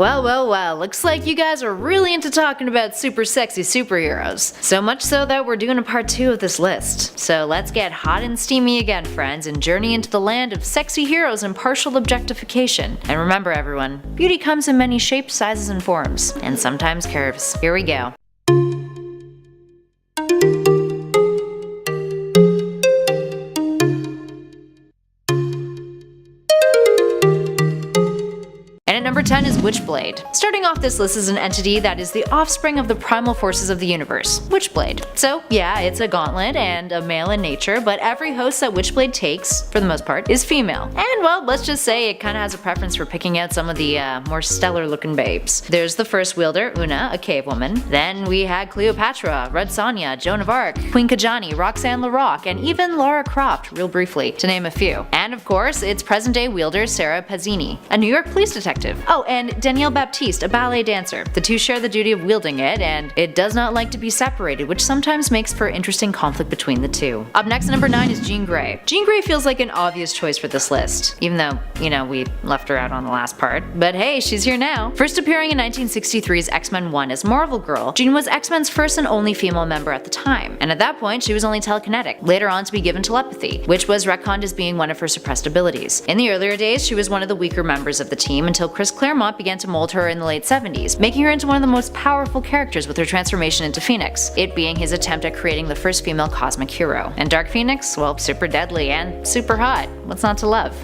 Well, looks like you guys are really into talking about super sexy superheroes. So much so that we're doing a part 2 of this list. So let's get hot and steamy again, friends, and journey into the land of sexy heroes and partial objectification. And remember everyone, beauty comes in many shapes, sizes, and forms, and sometimes curves. Here we go. And at number 10 is Witchblade. Starting off this list is an entity that is the offspring of the primal forces of the universe, Witchblade. So yeah, it's a gauntlet and a male in nature, but every host that Witchblade takes, for the most part, is female. And well, let's just say it kinda has a preference for picking out some of the more stellar looking babes. There's the first wielder, Una, a cave woman. Then we had Cleopatra, Red Sonja, Joan of Arc, Queen Kajani, Roxanne LaRock, and even Lara Croft, real briefly, to name a few. And of course, it's present-day wielder Sarah Pazzini, a New York police detective. Oh, and Danielle Baptiste, a ballet dancer. The two share the duty of wielding it, and it does not like to be separated, which sometimes makes for interesting conflict between the two. Up next at number 9 is Jean Grey. Jean Grey feels like an obvious choice for this list, even though, we left her out on the last part. But hey, she's here now. First appearing in 1963's X-Men 1 as Marvel Girl, Jean was X-Men's first and only female member at the time, and at that point she was only telekinetic, later on to be given telepathy, which was retconned as being one of her suppressed abilities. In the earlier days, she was one of the weaker members of the team until Chris Claremont began to mold her in the late 70s, making her into one of the most powerful characters with her transformation into Phoenix, it being his attempt at creating the first female cosmic hero. And Dark Phoenix? Well, super deadly and super hot. What's not to love?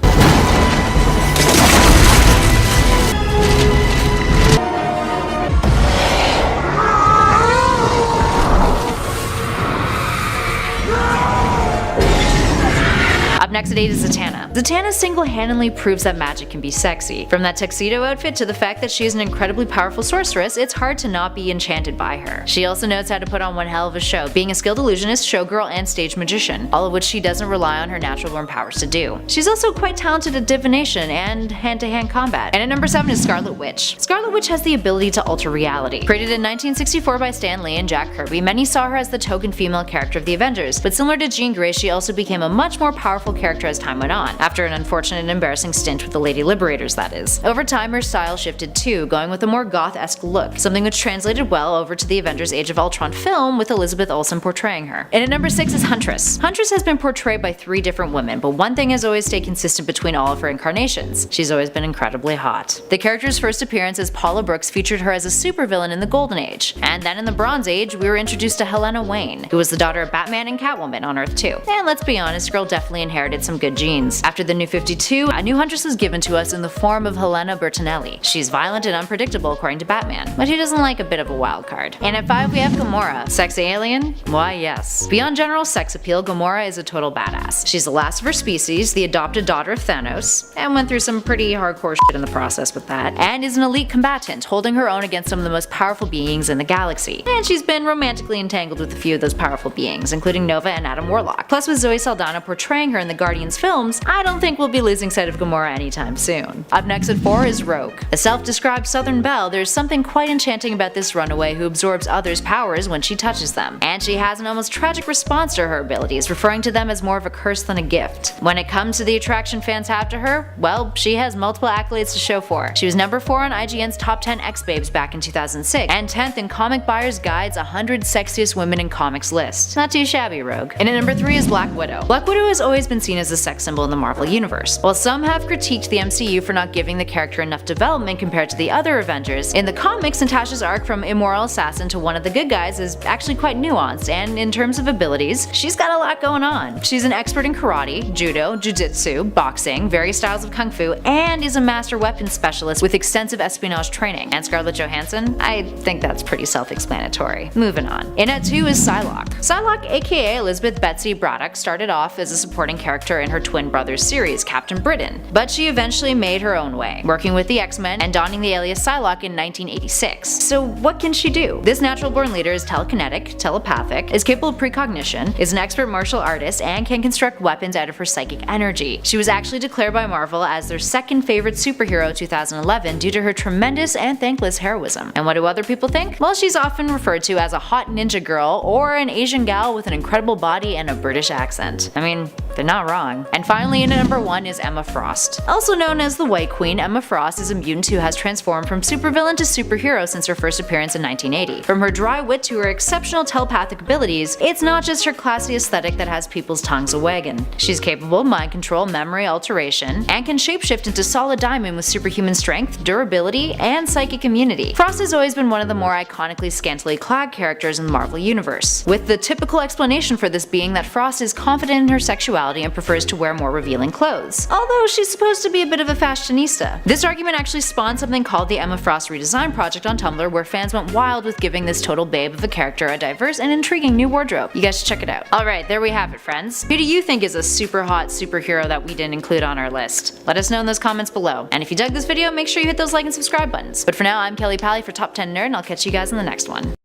Up next at 8 is Zatanna. Zatanna single-handedly proves that magic can be sexy. From that tuxedo outfit to the fact that she is an incredibly powerful sorceress, it's hard to not be enchanted by her. She also knows how to put on one hell of a show, being a skilled illusionist, showgirl, and stage magician, all of which she doesn't rely on her natural-born powers to do. She's also quite talented at divination and hand-to-hand combat. And at number 7 is Scarlet Witch. Scarlet Witch has the ability to alter reality. Created in 1964 by Stan Lee and Jack Kirby, many saw her as the token female character of the Avengers, but similar to Jean Grey, she also became a much more powerful character as time went on, after an unfortunate and embarrassing stint with the Lady Liberators, that is. Over time, her style shifted too, going with a more goth-esque look, something which translated well over to the Avengers Age of Ultron film with Elizabeth Olsen portraying her. And at number 6 is Huntress. Huntress has been portrayed by 3 different women, but one thing has always stayed consistent between all of her incarnations: she's always been incredibly hot. The character's first appearance as Paula Brooks featured her as a supervillain in the Golden Age, and then in the Bronze Age, we were introduced to Helena Wayne, who was the daughter of Batman and Catwoman on Earth 2. And let's be honest, girl definitely inherited some good genes. After the New 52, a new Huntress is given to us in the form of Helena Bertinelli. She's violent and unpredictable according to Batman, but he doesn't like a bit of a wild card. And at 5 we have Gamora. Sexy alien? Why yes. Beyond general sex appeal, Gamora is a total badass. She's the last of her species, the adopted daughter of Thanos, and went through some pretty hardcore shit in the process with that, and is an elite combatant, holding her own against some of the most powerful beings in the galaxy. And she's been romantically entangled with a few of those powerful beings, including Nova and Adam Warlock. Plus with Zoe Saldana portraying her in the Guardians films, I don't think we'll be losing sight of Gamora anytime soon. Up next at 4 is Rogue. A self-described Southern belle, there's something quite enchanting about this runaway who absorbs others' powers when she touches them. And she has an almost tragic response to her abilities, referring to them as more of a curse than a gift. When it comes to the attraction fans have to her, well, she has multiple accolades to show for. She was number 4 on IGN's Top 10 X-Babes back in 2006, and 10th in Comic Buyer's Guide's 100 Sexiest Women in Comics list. Not too shabby, Rogue. And at number 3 is Black Widow. Black Widow has always been seen as a sex symbol in the Marvel Universe. While some have critiqued the MCU for not giving the character enough development compared to the other Avengers, in the comics, Natasha's arc from immoral assassin to one of the good guys is actually quite nuanced, and in terms of abilities, she's got a lot going on. She's an expert in karate, judo, jiu-jitsu, boxing, various styles of kung fu, and is a master weapons specialist with extensive espionage training. And Scarlett Johansson? I think that's pretty self-explanatory. Moving on. In at 2 is Psylocke. Psylocke, aka Elizabeth Betsy Braddock, started off as a supporting character in her twin brothers series, Captain Britain, but she eventually made her own way, working with the X-Men and donning the alias Psylocke in 1986. So what can she do? This natural-born leader is telekinetic, telepathic, is capable of precognition, is an expert martial artist, and can construct weapons out of her psychic energy. She was actually declared by Marvel as their second favorite superhero 2011 due to her tremendous and thankless heroism. And what do other people think? Well, she's often referred to as a hot ninja girl or an Asian gal with an incredible body and a British accent. I mean, They're not wrong. And finally, in at number 1 is Emma Frost. Also known as the White Queen, Emma Frost is a mutant who has transformed from supervillain to superhero since her first appearance in 1980. From her dry wit to her exceptional telepathic abilities, it's not just her classy aesthetic that has people's tongues a-waggin'. She's capable of mind control, memory alteration, and can shapeshift into Solid Diamond with superhuman strength, durability, and psychic immunity. Frost has always been one of the more iconically scantily clad characters in the Marvel Universe, with the typical explanation for this being that Frost is confident in her sexuality and prefers to wear more revealing clothes, although she's supposed to be a bit of a fashionista. This argument actually spawned something called the Emma Frost Redesign Project on Tumblr, where fans went wild with giving this total babe of a character a diverse and intriguing new wardrobe. You guys should check it out. Alright, there we have it, friends. Who do you think is a super hot superhero that we didn't include on our list? Let us know in those comments below. And if you dug this video, make sure you hit those like and subscribe buttons. But for now, I'm Kelly Pally for Top 10 Nerd, and I'll catch you guys in the next one.